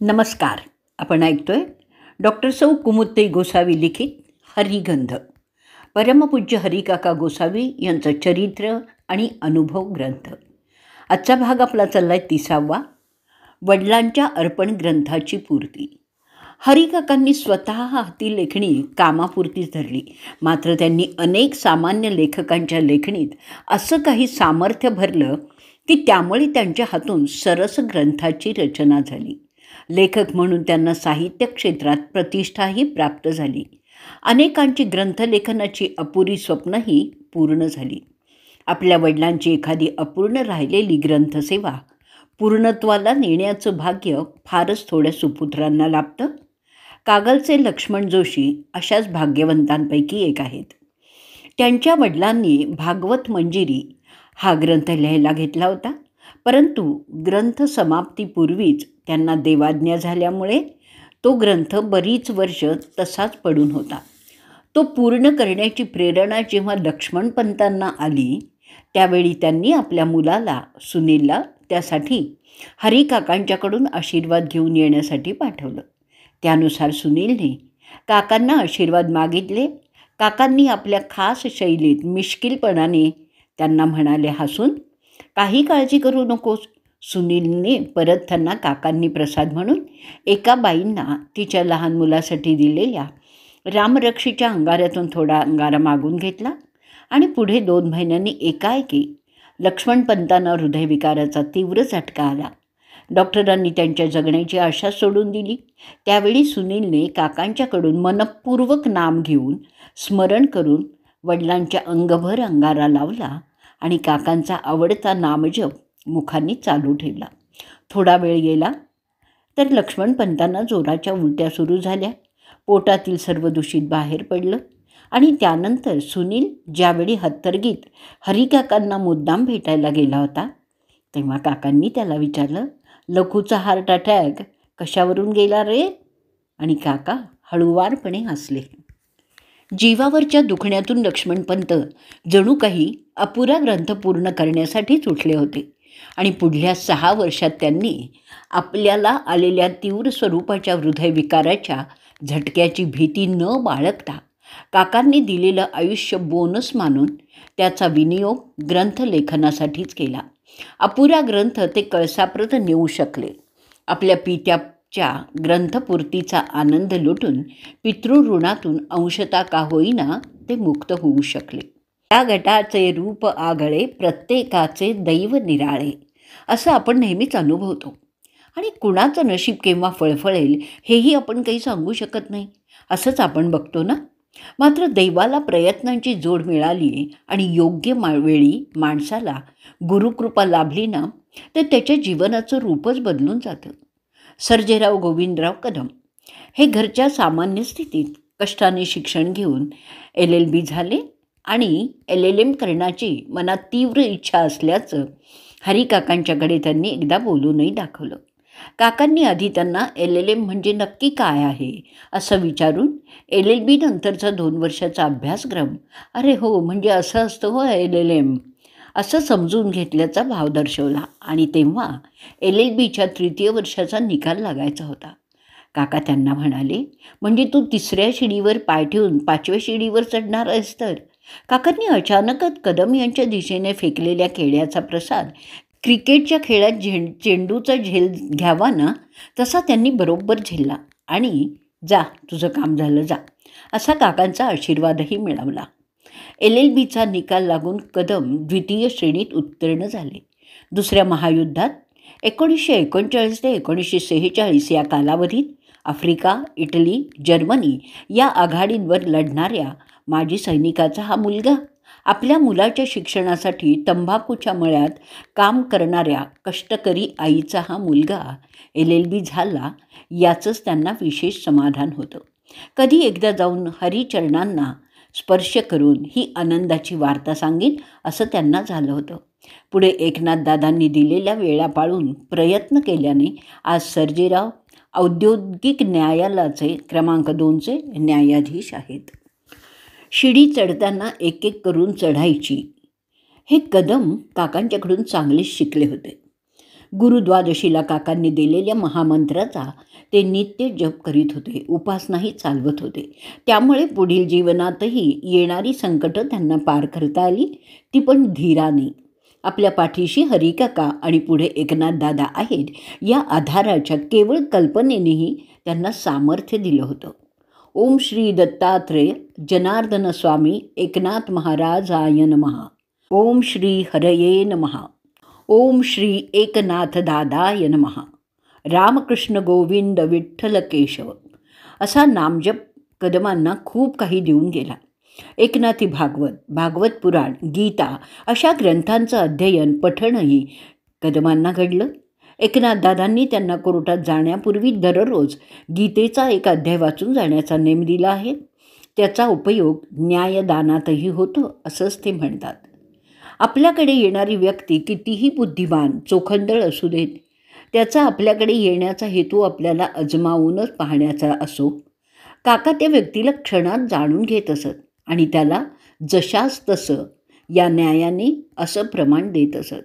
नमस्कार. आपण ऐकतोय डॉक्टर सौ कुमुदताई गोसावी लिखित हरिगंध. परमपूज्य हरिकाका गोसावी यांचं चरित्र आणि अनुभव ग्रंथ. आजचा भाग आपला चालला आहे 30वा. वडिलांच्या अर्पण ग्रंथाची पूर्ती. हरिकाकांनी स्वतः हाती लेखणी कामापुरतीच धरली, मात्र त्यांनी अनेक सामान्य लेखकांच्या लेखणीत असं काही सामर्थ्य भरलं की त्यामुळे त्यांच्या हातून सरस ग्रंथाची रचना झाली. लेखक म्हणून त्यांना साहित्य क्षेत्रात प्रतिष्ठाही प्राप्त झाली. अनेकांची ग्रंथलेखनाची अपुरी स्वप्नही पूर्ण झाली. आपल्या वडिलांची एखादी अपूर्ण राहिलेली ग्रंथसेवा पूर्णत्वाला नेण्याचं भाग्य फारच थोड्या सुपुत्रांना लाभतं. कागलचे लक्ष्मण जोशी अशाच भाग्यवंतांपैकी एक आहेत. त्यांच्या वडिलांनी भागवत मंजिरी हा ग्रंथ लिहायला घेतला होता, परंतु ग्रंथ समाप्तीपूर्वीच त्यांना देवाज्ञा झाल्यामुळे तो ग्रंथ बरीच वर्ष तसाच पडून होता. तो पूर्ण करण्याची प्रेरणा जेव्हा लक्ष्मणपंतांना आली त्यावेळी त्यांनी आपल्या मुलाला सुनीलला त्यासाठी हरिकाकांच्याकडून आशीर्वाद घेऊन येण्यासाठी पाठवलं. त्यानुसार सुनीलने काकांना आशीर्वाद मागितले. काकांनी आपल्या खास शैलीत मिश्किलपणाने त्यांना म्हणाले हसून, काही काळजी करू नकोस. सुनीलने परत त्यांना काकांनी प्रसाद म्हणून एका बाईंना तिच्या लहान मुलासाठी दिलेल्या रामरक्षीच्या अंगाऱ्यातून थोडा अंगारा मागून घेतला आणि पुढे 2 महिन्यांनी एकाएकी लक्ष्मणपंतांना हृदयविकाराचा तीव्र झटका आला. डॉक्टरांनी त्यांच्या जगण्याची आशा सोडून दिली. त्यावेळी सुनीलने काकांच्याकडून मनपूर्वक नाम घेऊन स्मरण करून वडिलांच्या अंगभर अंगारा लावला आणि काकांचा आवडता नामजप मुखांनी चालू ठेवला. थोडा वेळ गेला तर लक्ष्मणपंतांना जोराच्या उलट्या सुरू झाल्या. पोटातील सर्व दूषित बाहेर पडलं आणि त्यानंतर सुनील ज्यावेळी हत्तरगीत हरिकाकांना मुद्दाम भेटायला गेला होता तेव्हा काकांनी त्याला विचारलं, लखूचा हार्ट अटॅक कशावरून गेला रे? आणि काका हळूवारपणे हसले. जीवावरच्या दुखण्यातून लक्ष्मणपंत जणू काही अपुरा ग्रंथ पूर्ण करण्यासाठीच उठले होते आणि पुढल्या 6 वर्षात त्यांनी आपल्याला आलेल्या तीव्र स्वरूपाच्या हृदयविकाराच्या झटक्याची भीती न बाळगता काकांनी दिलेलं आयुष्य बोनस मानून त्याचा विनियोग ग्रंथलेखनासाठीच केला. अपुरा ग्रंथ ते कळसाप्रत नेऊ शकले. आपल्या पित्याच्या ग्रंथपूर्तीचा आनंद लुटून पितृऋणातून अंशता का होईना ते मुक्त होऊ शकले. त्या गटाचे रूप आगळे, प्रत्येकाचे दैव निराळे, असं आपण नेहमीच अनुभवतो आणि कुणाचं नशीब केव्हा फळफळेल हेही आपण काही सांगू शकत नाही. असंच आपण बघतो ना. मात्र दैवाला प्रयत्नांची जोड मिळाली आणि योग्य वेळी माणसाला गुरुकृपा लाभली ना तर त्याच्या जीवनाचं रूपच बदलून जातं. सर्जेराव गोविंदराव कदम हे घरच्या सामान्य स्थितीत कष्टाने शिक्षण घेऊन LLB झाले आणि LLM करण्याची मनात तीव्र इच्छा असल्याचं हरिकाकांच्याकडे त्यांनी एकदा बोलूनही दाखवलं. काकांनी आधी त्यांना LLM म्हणजे नक्की काय आहे असं विचारून LLB नंतरचा 2 वर्षाचा अभ्यासक्रम, अरे हो म्हणजे असं असतं हो LLM, असं समजून घेतल्याचा भाव दर्शवला आणि तेव्हा LLBच्या 3य वर्षाचा निकाल लागायचा होता. काका त्यांना म्हणाले, म्हणजे तू 3ऱ्या शिडीवर पाय ठेवून 5व्या शिडीवर चढणार आहेस तर? काकांनी अचानकच कदम यांच्या दिशेने फेकलेल्या खेळ्याचा प्रसाद क्रिकेटच्या खेळात चेंडूचा झेल घ्यावा ना तसा त्यांनी बरोबर झेलला आणि जा तुझं काम झालं जा, असा काकांचा आशीर्वादही मिळवला. LLBचा निकाल लागून कदम 2य श्रेणीत उत्तीर्ण झाले. 2ऱ्या महायुद्धात 1939 ते 1946 या कालावधीत आफ्रिका, इटली, जर्मनी या आघाडींवर लढणाऱ्या माजी सैनिकाचा हा मुलगा, आपल्या मुलाच्या शिक्षणासाठी तंबाखूच्या मळ्यात काम करणाऱ्या कष्टकरी आईचा हा मुलगा LLB झाला याचंच त्यांना विशेष समाधान होतं. कधी एकदा जाऊन हरिचरणांना स्पर्श करून ही आनंदाची वार्ता सांगेन असं त्यांना झालं होतं. पुढे एकनाथदादांनी दिलेल्या वेळा पाळून प्रयत्न केल्याने आज सर्जेराव औद्योगिक न्यायालयाचे क्रमांक 2चे न्यायाधीश आहेत. शिडी चढताना एक एक करून चढायची हे कदम काकांच्याकडून चांगलेच शिकले होते. गुरुद्वादशीला काकांनी दिलेल्या महामंत्राचा ते नित्य जप करीत होते, उपासनाही चालवत होते. त्यामुळे पुढील जीवनातही येणारी संकटं त्यांना पार करता आली, ती पण धीराने. आपल्या पाठीशी हरिकाका आणि पुढे एकनाथ दादा आहेत या आधाराच्या केवळ कल्पनेनेही त्यांना सामर्थ्य दिलं होतं. ओम श्री दत्तात्रेय जनार्दन स्वामी एकनाथ महाराजाय नमः. ओम श्री हरये नमः. ओम श्री एकनाथ दादाय नमः. रामकृष्ण गोविंद विठ्ठल केशव. असा नामजप कदमांना खूप काही देऊन गेला. एकनाथी भागवत, भागवत पुराण, गीता अशा ग्रंथांचं अध्ययन, पठणही कदमांना घडलं. एकनाथदादांनी त्यांना कोर्टात जाण्यापूर्वी दररोज गीतेचा एक अध्याय वाचून जाण्याचा नेम दिला आहे. त्याचा उपयोग न्यायदानातही होतो असंच ते म्हणतात. आपल्याकडे येणारी व्यक्ती कितीही बुद्धिमान, चोखंदळ असू देत, त्याचा आपल्याकडे येण्याचा हेतू आपल्याला अजमावूनच पाहण्याचा असो. काका त्या व्यक्तीला क्षणात जाणून घेत असत आणि त्याला जशास तसं या न्यायाने असं प्रमाण देत असत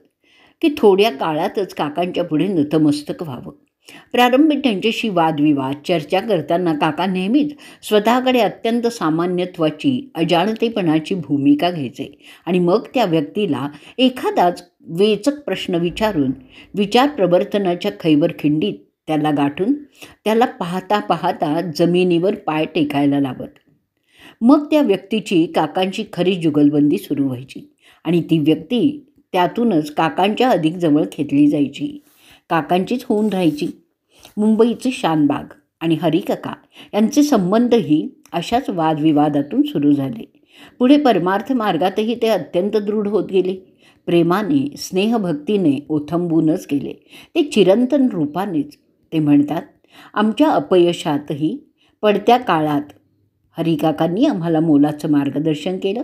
की थोड्या काळातच काकांच्या पुढे नतमस्तक व्हावं. प्रारंभी त्यांच्याशी वादविवाद, चर्चा करताना काका नेहमीच स्वतःकडे अत्यंत सामान्यत्वाची, अजाणतेपणाची भूमिका घ्यायचे आणि मग त्या व्यक्तीला एखादाच वेचक प्रश्न विचारून विचार प्रवर्तनाच्या खैबर खिंडीत त्याला गाठून त्याला पाहता पाहता जमिनीवर पाय टेकायला लावत. मग त्या व्यक्तीची काकांची खरी जुगलबंदी सुरू व्हायची आणि ती व्यक्ती त्यातूनच काकांच्या अधिक जवळ खेचली जायची, काकांचीच होऊन राहायची. मुंबईचे शानबाग आणि हरिकाका यांचे संबंधही अशाच वादविवादातून सुरू झाले. पुढे परमार्थ मार्गातही ते अत्यंत दृढ होत गेले. प्रेमाने, स्नेहभक्तीने ओथंबूनच गेले. ते चिरंतन रूपानेच. ते म्हणतात, आमच्या अपयशातही पडत्या काळात हरिकाकांनी आम्हाला मोलाचं मार्गदर्शन केलं,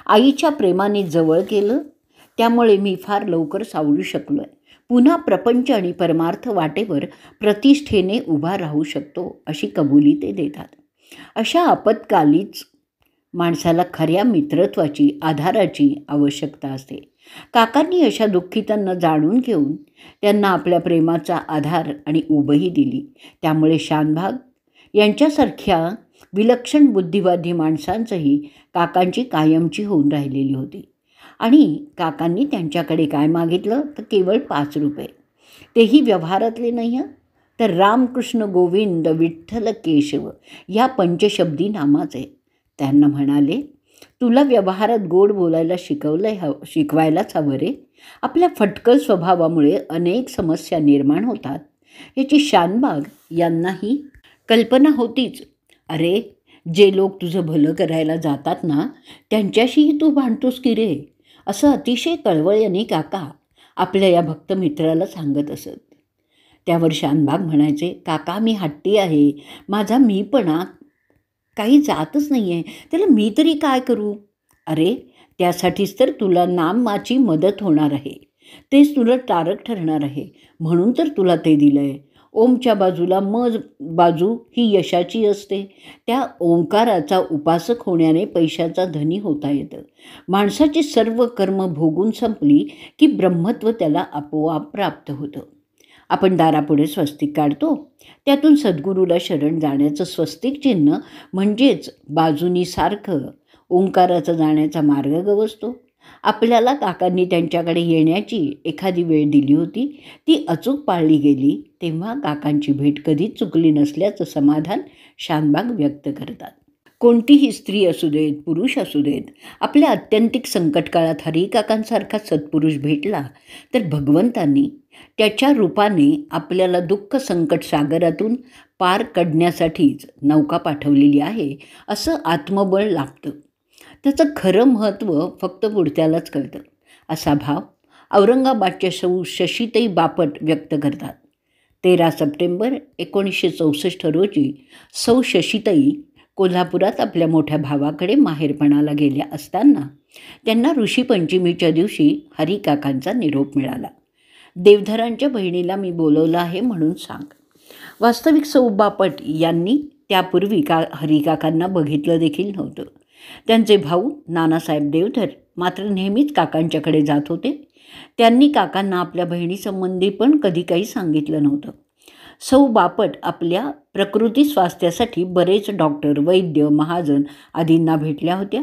आईच्या प्रेमाने जवळ केलं. त्यामुळे मी फार लवकर सावरू शकलो आहे. पुन्हा प्रपंच आणि परमार्थ वाटेवर प्रतिष्ठेने उभा राहू शकतो अशी कबुली ते देतात. अशा आपत्कालीच माणसाला खऱ्या मित्रत्वाची, आधाराची आवश्यकता असते. काकांनी अशा दुःखितांना जाणून घेऊन त्यांना आपल्या प्रेमाचा आधार आणि उभही दिली. त्यामुळे शानभाग यांच्यासारख्या विलक्षण बुद्धिवादी माणसांचंही काकांची कायमची होऊन राहिलेली होती. आणि काकांनी त्यांच्याकडे काय मागितलं तर केवळ 5 रुपये. तेही व्यवहारातले नाही, तर रामकृष्ण गोविंद विठ्ठल केशव या पंचशब्दी नामाचे. त्यांना म्हणाले, तुला व्यवहारात गोड बोलायला शिकवायलाच हवं रे. आपल्या फटकल स्वभावामुळे अनेक समस्या निर्माण होतात याची शानबाग यांनाही कल्पना होतीच. अरे, जे लोक तुझं भलं करायला जातात ना, त्यांच्याशीही तू भांडतोस की रे, असं अतिशय कळवळ्याने काका आपल्या या भक्त मित्राला सांगत असत. त्यावर शानबाग म्हणायचे, काका मी हट्टी आहे, माझा मीपणा काही जातच नाही आहे, त्याला मी तरी काय करू. अरे, त्यासाठीच तर तुला नामाची मदत होणार आहे, तेच तुला तारक ठरणार आहे, म्हणून तर तुला ते दिलं आहे. ओमच्या बाजूला बाजू ही यशाची असते. त्या ओंकाराचा उपासक होण्याने पैशाचा धनी होता येतं. माणसाची सर्व कर्म भोगून संपली की ब्रह्मत्व त्याला आपोआप प्राप्त होतं. आपण दारापुढे स्वस्तिक काढतो, त्यातून सद्गुरूला शरण जाण्याचं स्वस्तिक चिन्ह म्हणजेच बाजूनी सारखं ओंकाराचा जाण्याचा मार्ग गवसतो. आपल्याला काकांनी त्यांच्याकडे येण्याची एखादी वेळ दिली होती, ती अचूक पाळली गेली तेव्हा काकांची भेट कधीच चुकली नसल्याचं समाधान शानबाग व्यक्त करतात. कोणतीही स्त्री असू देत, पुरुष असू देत, आपल्या आत्यंतिक संकटकाळात हरिकाकांसारखा सत्पुरुष भेटला तर भगवंतांनी त्याच्या रूपाने आपल्याला दुःख संकट सागरातून पार काढण्यासाठीच नौका पाठवलेली आहे असं आत्मबळ लागतं. त्याचं खरं महत्त्व फक्त पुढत्यालाच कळतं असा भाव औरंगाबादच्या सौ शशीताई बापट व्यक्त करतात. 13 सप्टेंबर 1964 रोजी सौ शशीताई कोल्हापुरात आपल्या मोठ्या भावाकडे माहेरपणाला गेल्या असताना त्यांना ऋषीपंचमीच्या दिवशी हरिकाकांचा निरोप मिळाला. देवधरांच्या बहिणीला मी बोलवलं आहे म्हणून सांग. वास्तविक सौ बापट यांनी त्यापूर्वी हरिकाकांना बघितलं देखील नव्हतं. त्यांचे भाऊ नानासाहेब देवधर मात्र नेहमीच काकांच्याकडे जात होते. त्यांनी काकांना आपल्या बहिणीसंबंधी पण कधी काही सांगितलं नव्हतं. सौ बापट आपल्या प्रकृती स्वास्थ्यासाठी बरेच डॉक्टर, वैद्य, महाजन आदींना भेटल्या होत्या.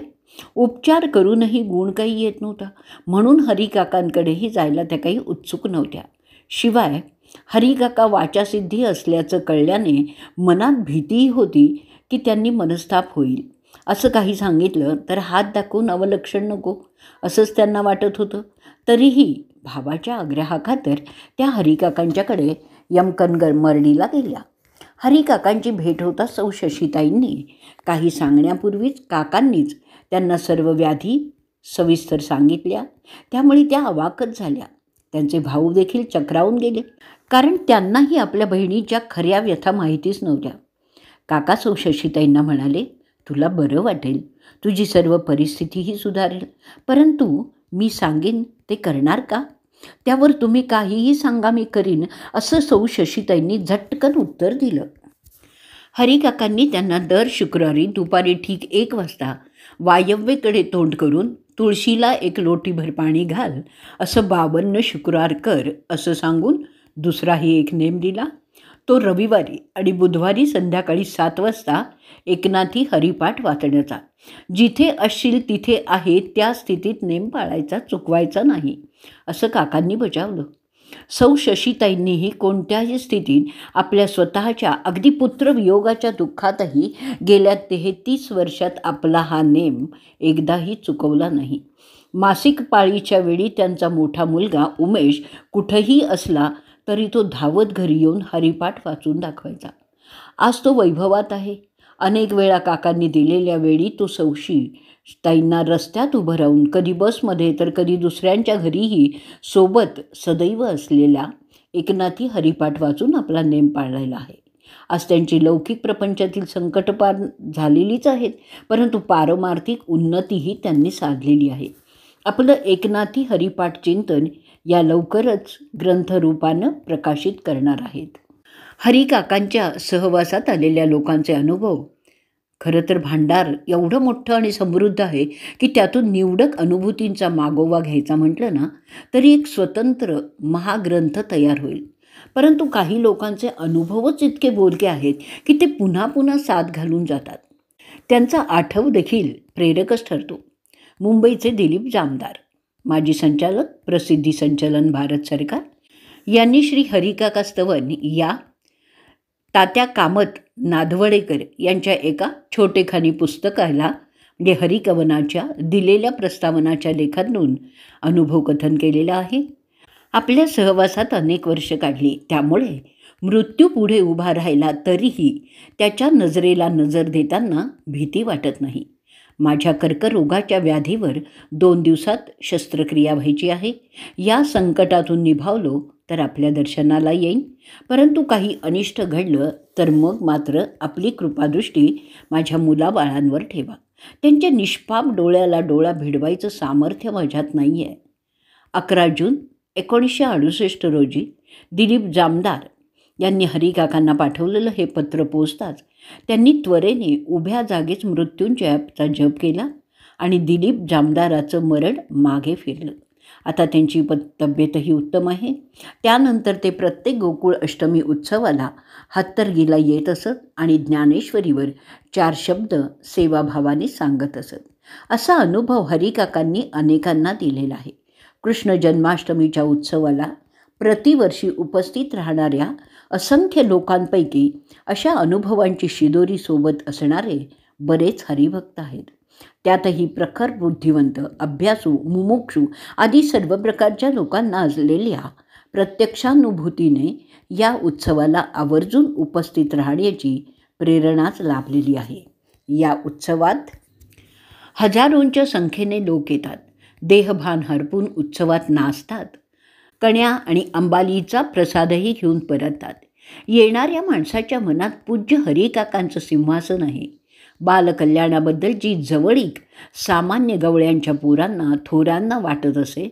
उपचार करूनही गुण काही येत नव्हता, म्हणून हरिकाकांकडेही जायला त्या काही उत्सुक नव्हत्या. शिवाय हरिकाका वाचासिद्धी असल्याचं कळल्याने मनात भीतीही होती की त्यांनी मनस्ताप होईल. असं काही सांगितलं तर हात दाखवून अवलक्षण नको असंच त्यांना वाटत होतं. तरीही भावाच्या आग्रहाखातर त्या हरिकाकांच्याकडे यमकनमर्डीला गेल्या. हरिकाकांची भेट होता सौ शशीताईंनी काही सांगण्यापूर्वीच काकांनीच त्यांना सर्व व्याधी सविस्तर सांगितल्या. त्यामुळे त्या अवाकच झाल्या. त्यांचे भाऊ देखील चक्रावून गेले, कारण त्यांनाही आपल्या बहिणीच्या खऱ्या व्यथा माहितीच नव्हत्या. काका सौ शशीताईंना म्हणाले, तुला बरं वाटेल, तुझी सर्व परिस्थितीही सुधारेल, परंतु मी सांगेन ते करणार का? त्यावर तुम्ही काहीही सांगा, मी करीन, असं सौ शशीताईंनी झटकन उत्तर दिलं. हरिकाकांनी त्यांना दर शुक्रवारी दुपारी ठीक 1 वाजता वायव्येकडे तोंड करून तुळशीला 1 लोटीभर पाणी घाल, असं 52 शुक्रवार कर असं सांगून दुसराही एक नेम दिला. तो रविवारी आणि बुधवारी संध्याकाळी 7 वाजता एकनाथी हरिपाठ वाचण्याचा. जिथे असशील तिथे आहे त्या स्थितीत नेम पाळायचा, चुकवायचा नाही, असं काकांनी बजावलं. सौ शशीताईंनीही कोणत्याही स्थितीत आपल्या स्वतःच्या अगदी पुत्रवियोगाच्या दुःखातही गेल्या 33 वर्षात आपला हा नेम एकदाही चुकवला नाही. मासिक पाळीच्या वेळी त्यांचा मोठा मुलगा उमेश कुठंही असला तरी तो धावत घरी येऊन हरिपाठ वाचून दाखवायचा. आज तो वैभवात आहे. अनेक वेळा काकांनी दिलेल्या वेळी तो ताईंना रस्त्यात उभं राहून, कधी बसमध्ये तर कधी दुसऱ्यांच्या घरीही सोबत सदैव असलेला एकनाथी हरिपाठ वाचून आपला नेम पाळलेला आहे. आज त्यांची लौकिक प्रपंचातील संकट पार झालेलीच आहेत, परंतु पारमार्थिक उन्नतीही त्यांनी साधलेली आहे. आपलं एकनाथी हरिपाठ चिंतन या लवकरच ग्रंथरूपानं प्रकाशित करणार आहेत. हरिकाकांच्या सहवासात आलेल्या लोकांचे अनुभव खरं तर भांडार एवढं मोठं आणि समृद्ध आहे की त्यातून निवडक अनुभूतींचा मागोवा घ्यायचा म्हटलं ना तरी एक स्वतंत्र महाग्रंथ तयार होईल. परंतु काही लोकांचे अनुभवच इतके बोलके आहेत की ते पुन्हा पुन्हा साथ घालून जातात. त्यांचा आठव देखील प्रेरकच ठरतो. मुंबईचे दिलीप जामदार, माजी संचालक, प्रसिद्धी संचलन, भारत सरकार, यांनी श्री हरिकाका स्तवन या तात्या कामत नादवडेकर यांच्या एका छोटेखानी पुस्तकाला म्हणजे हरिकवनाच्या दिलेल्या प्रस्तावनाच्या लेखातून अनुभवकथन केलेलं आहे. आपल्या सहवासात अनेक वर्ष काढली, त्यामुळे मृत्यू पुढे उभा राहिला तरीही त्याच्या नजरेला नजर देताना भीती वाटत नाही. माझ्या कर्करोगाच्या व्याधीवर 2 दिवसात शस्त्रक्रिया व्हायची आहे. या संकटातून निभावलो तर आपल्या दर्शनाला येईन, परंतु काही अनिष्ट घडलं तर मग मात्र आपली कृपादृष्टी माझ्या मुलाबाळांवर ठेवा. त्यांच्या निष्पाप डोळ्याला डोळा भिडवायचं सामर्थ्य माझ्यात नाही आहे. 11 जून 1968 रोजी दिलीप जामदार यांनी हरिकाकांना पाठवलेलं हे पत्र पोचताच त्यांनी त्वरेने उभ्या जागेच मृत्युंजयाचा जप केला आणि दिलीप जामदाराचं मरण मागे फिरलं. आता त्यांची तब्येतही उत्तम आहे. त्यानंतर ते प्रत्येक गोकुळ अष्टमी उत्सवाला हातर्गीला येत असत आणि ज्ञानेश्वरीवर 4 शब्द सेवाभावाने सांगत असत. असा अनुभव हरिकाकांनी अनेकांना दिलेला आहे. कृष्ण जन्माष्टमीच्या उत्सवाला प्रतिवर्षी उपस्थित राहणाऱ्या असंख्य लोकांपैकी अशा अनुभवांची शिदोरी सोबत असणारे बरेच हरिभक्त आहेत. त्यातही प्रखर बुद्धिवंत, अभ्यासू, मुमुक्षू आदी सर्व प्रकारच्या लोकांना असलेल्या प्रत्यक्षानुभूतीने या उत्सवाला आवर्जून उपस्थित राहण्याची प्रेरणाच लाभलेली आहे. या उत्सवात हजारोंच्या संख्येने लोक येतात. देहभान हरपून उत्सवात नाचतात. कण्या आणि अंबालीचा प्रसादही घेऊन परततात. येणाऱ्या माणसाच्या मनात पूज्य हरिकाकांचं सिंहासन आहे. बालकल्याणाबद्दल जी जवळीक सामान्य गवळ्यांच्या पोरांना, थोरांना वाटत असे,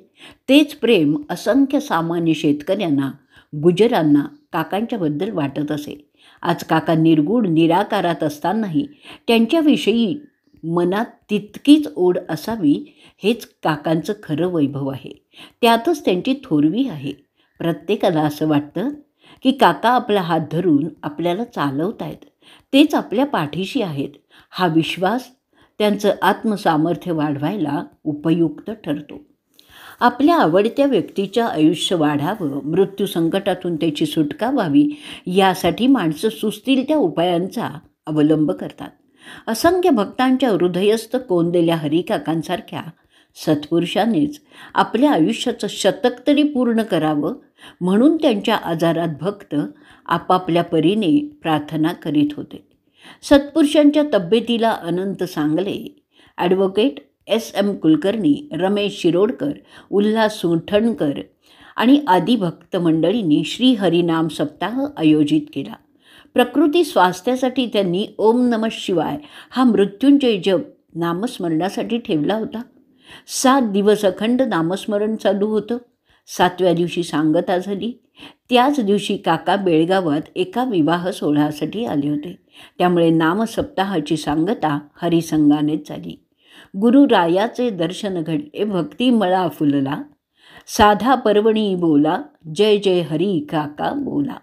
तेच प्रेम असंख्य सामान्य शेतकऱ्यांना, गुजरांना काकांच्याबद्दल वाटत असे. आज काका निर्गुण निराकारात असतानाही त्यांच्याविषयी मनात तितकीच ओढ असावी हेच काकांचं खरं वैभव आहे. त्यातच त्यांची थोरवी आहे. प्रत्येकाला असं वाटतं की काका आपला हात धरून आपल्याला चालवत आहेत, तेच आपल्या पाठीशी आहेत. हा विश्वास त्यांचं आत्मसामर्थ्य वाढवायला उपयुक्त ठरतो. आपल्या आवडत्या व्यक्तीचं आयुष्य वाढावं, मृत्यू संकटातून त्याची सुटका व्हावी, यासाठी माणसं सुचतील त्या उपायांचा अवलंब करतात. असंख्य भक्तांच्या हृदयस्थ कोंडलेल्या हरिकाकांसारख्या सत्पुरुषांनीच आपल्या आयुष्याचं शतक तरी पूर्ण करावं म्हणून त्यांच्या आजारात भक्त आपापल्या परीने प्रार्थना करीत होते. सत्पुरुषांच्या तब्येतीला अनंत सांगले, ॲडव्होकेट S.M. कुलकर्णी, रमेश शिरोडकर, उल्हास सुठणकर आणि आदी भक्त मंडळींनी श्री हरिनाम सप्ताह आयोजित केला. प्रकृती स्वास्थ्यासाठी त्यांनी ओम नमः शिवाय हा मृत्युंजय जप नामस्मरणासाठी ठेवला होता. 7 दिवस अखंड नामस्मरण चालू होतं. 7व्या दिवशी सांगता झाली. त्याच दिवशी काका बेळगावात एका विवाह सोहळ्यासाठी आले होते. त्यामुळे नामसप्ताहाची सांगता हरिसंगानेच झाली. गुरुरायाचे दर्शन घडले, भक्ती मळा फुलला, साधा पर्वणी बोला, जय जय हरी काका बोला.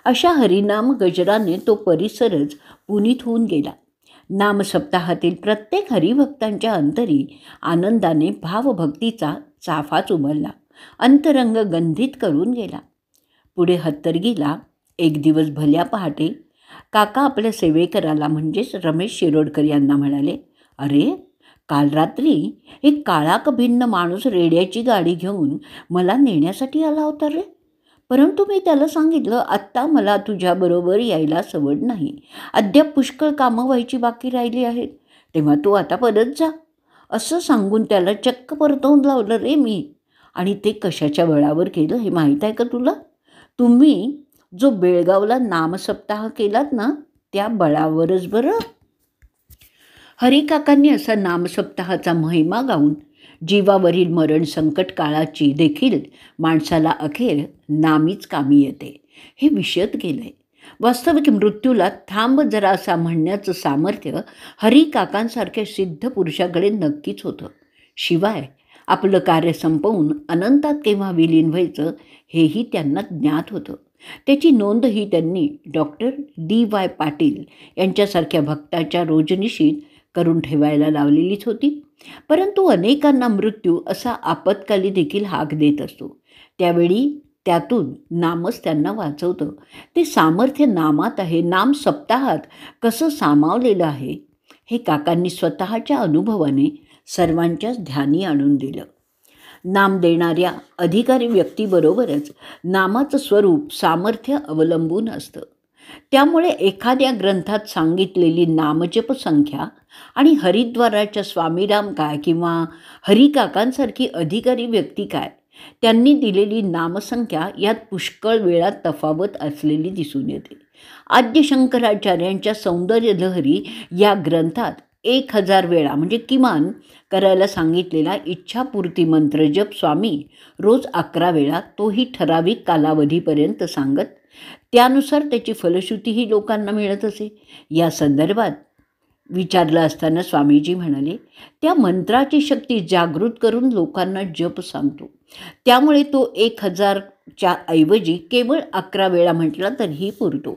अशा हरिनाम गजराने तो परिसरच पुनीत होऊन गेला. नामसप्ताहातील प्रत्येक हरिभक्तांच्या अंतरी आनंदाने भावभक्तीचा चाफाच उमलला, अंतरंग गंधित करून गेला. पुढे हत्तरगीला एक दिवस भल्या पहाटे काका आपल्या सेवेकराला म्हणजेच रमेश शिरोडकर यांना म्हणाले, अरे, काल रात्री एक काळाक भिन्न माणूस रेड्याची गाडी घेऊन मला नेण्यासाठी आला होता रे. परंतु मी त्याला सांगितलं, आत्ता मला तुझ्याबरोबर यायला सवड नाही, अद्याप पुष्कळ कामं व्हायची बाकी राहिली आहेत, तेव्हा तू आता परत जा असं सांगून त्याला चक्क परतवून लावलं रे मी. आणि ते कशाच्या बळावर केलं हे माहीत आहे का तुला? तुम्ही जो बेळगावला नामसप्ताह केलात ना, त्या बळावरच बरं. हरिकाकांनी असा नामसप्ताहाचा महिमा गाऊन जीवावरील मरण संकट काळाची देखील माणसाला अखेर नामीच कामी येते हे विशद केलं आहे. वास्तविक मृत्यूला थांब जरासा म्हणण्याचं सामर्थ्य हरिकाकांसारख्या सिद्ध पुरुषाकडे नक्कीच होतं. शिवाय आपलं कार्य संपवून अनंतात केव्हा विलीन व्हायचं हेही त्यांना ज्ञात होतं. त्याची नोंदही त्यांनी डॉक्टर D.Y. पाटील यांच्यासारख्या भक्ताच्या रोजनिशीत करून ठेवायला लावलेलीच होती. परंतु अनेकांना मृत्यू असा आपत्काली देखील हाक देत असतो. त्यावेळी त्यातून नामच त्यांना वाचवतं. ते सामर्थ्य नामात आहे. नाम सप्ताहात कसं सामावलेलं आहे हे काकांनी स्वतःच्या अनुभवाने सर्वांच्याच ध्यानी आणून दिलं. नाम देणाऱ्या अधिकारी व्यक्तीबरोबरच नामाचं स्वरूप सामर्थ्य अवलंबून असतं. त्यामुळे एखाद्या ग्रंथात सांगितलेली नामजप संख्या आणि हरिद्वाराच्या स्वामीराम काय किंवा हरिकाकांसारखी अधिकारी व्यक्ती काय, त्यांनी दिलेली नामसंख्या यात पुष्कळ वेळा तफावत असलेली दिसून येते. आद्य शंकराचार्यांच्या सौंदर्य लहरी या ग्रंथात 1000 वेळा म्हणजे किमान करायला सांगितलेला इच्छापूर्ती मंत्र जप स्वामी रोज 11 वेळा, तोही ठराविक कालावधीपर्यंत सांगत. त्यानुसार त्याची फलश्रुतीही लोकांना मिळत असे. या संदर्भात विचारलं असताना स्वामीजी म्हणाले, त्या मंत्राची शक्ती जागृत करून लोकांना जप सांगतो. त्यामुळे तो 1000च्या ऐवजी केवळ 11 वेळा म्हटला तरीही पुरतो.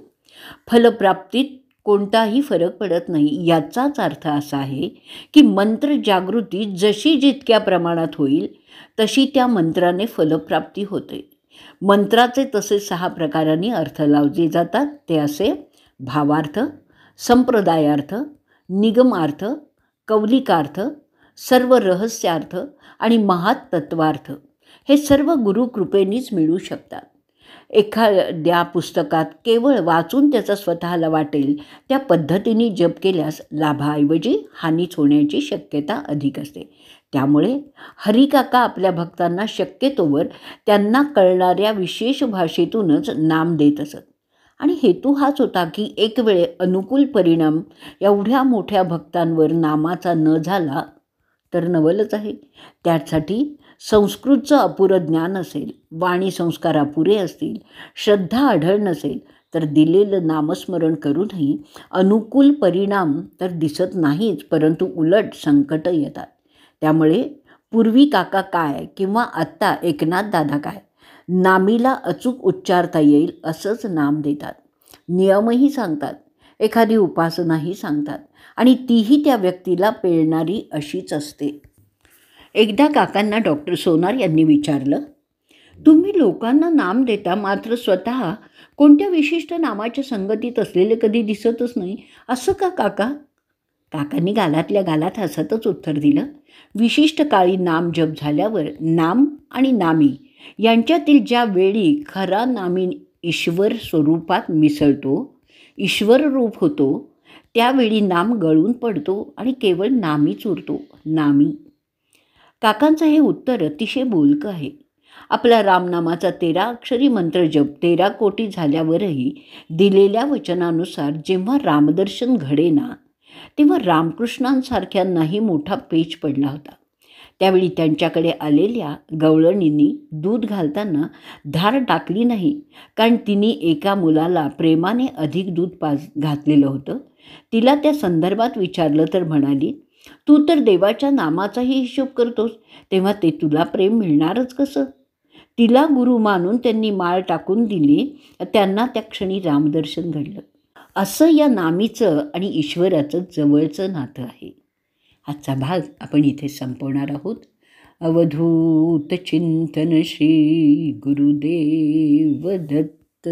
फलप्राप्तीत कोणताही फरक पडत नाही. याचाच अर्थ असा आहे की मंत्र जागृती जशी जितक्या प्रमाणात होईल तशी त्या मंत्राने फलप्राप्ती होते. मंत्राचे तसे 6 प्रकारांनी अर्थ लावले जातात. ते असे: भावार्थ, संप्रदायार्थ, निगमार्थ, कौलिकार्थ, सर्व रहस्यार्थ आणि महातत्वार्थ. हे सर्व गुरुकृपेनेच मिळू शकतात. एखाद्या पुस्तकात केवळ वाचून त्याचा स्वतःला वाटेल त्या पद्धतीने जप केल्यास लाभाऐवजी हानीच होण्याची शक्यता अधिक असते. त्यामुळे हरिकाका आपल्या भक्तांना शक्यतोवर त्यांना कळणाऱ्या विशेष भाषेतूनच नाम देत असत. आणि हेतू हाच होता की एक वेळे अनुकूल परिणाम एवढ्या मोठ्या भक्तांवर नामाचा न झाला तर नवलच आहे. त्यासाठी संस्कृतचं अपुरं ज्ञान असेल, वाणी संस्कार अपुरे असतील, श्रद्धा आढळ नसेल तर दिलेलं नामस्मरण करूनही अनुकूल परिणाम तर दिसत नाहीच, परंतु उलट संकटं येतात. त्यामुळे पूर्वी काका काय किंवा आत्ता एकनाथ दादा काय, नामीला अचूक उच्चारता येईल असंच नाम देतात. नियमही सांगतात, एखादी उपासनाही सांगतात आणि तीही त्या व्यक्तीला पेलणारी अशीच असते. एकदा काकांना डॉक्टर सोनार यांनी विचारलं, तुम्ही लोकांना नाम देता मात्र स्वतः कोणत्या विशिष्ट नामाच्या संगतीत असलेले कधी दिसतच नाही, असं का काका? काकांनी गालातल्या गालात हसतच उत्तर दिलं, विशिष्ट काळी नाम जप झाल्यावर नाम आणि नामी यांच्यातील ज्या वेळी खरा नामी ईश्वर स्वरूपात मिसळतो, ईश्वर रूप होतो, त्यावेळी नाम गळून पडतो आणि केवळ नामीच उरतो. नामी. काकांचं हे उत्तर अतिशय बोलकं आहे. आपला रामनामाचा 13 अक्षरी मंत्र जप 13 कोटी झाल्यावरही दिलेल्या वचनानुसार जेव्हा रामदर्शन घडेना, तेव्हा रामकृष्णांसारख्यांनाही मोठा पेच पडला होता. त्यावेळी त्यांच्याकडे आलेल्या गवळणींनी दूध घालताना धार टाकली नाही, कारण तिने एका मुलाला प्रेमाने अधिक दूध घातलेलं होतं. तिला त्या संदर्भात विचारलं तर म्हणाली, तू तर देवाच्या नामाचाही हिशोब करतोस, तेव्हा ते तुला प्रेम मिळणारच कसं? तिला गुरु मानून त्यांनी माळ टाकून दिली. त्यांना त्या क्षणी रामदर्शन घडलं. असं या नामीचं आणि ईश्वराचं जवळचं नातं आहे. आजचा भाग आपण इथे संपवणार आहोत. अवधूत चिंतन श्री गुरुदेव दत्त.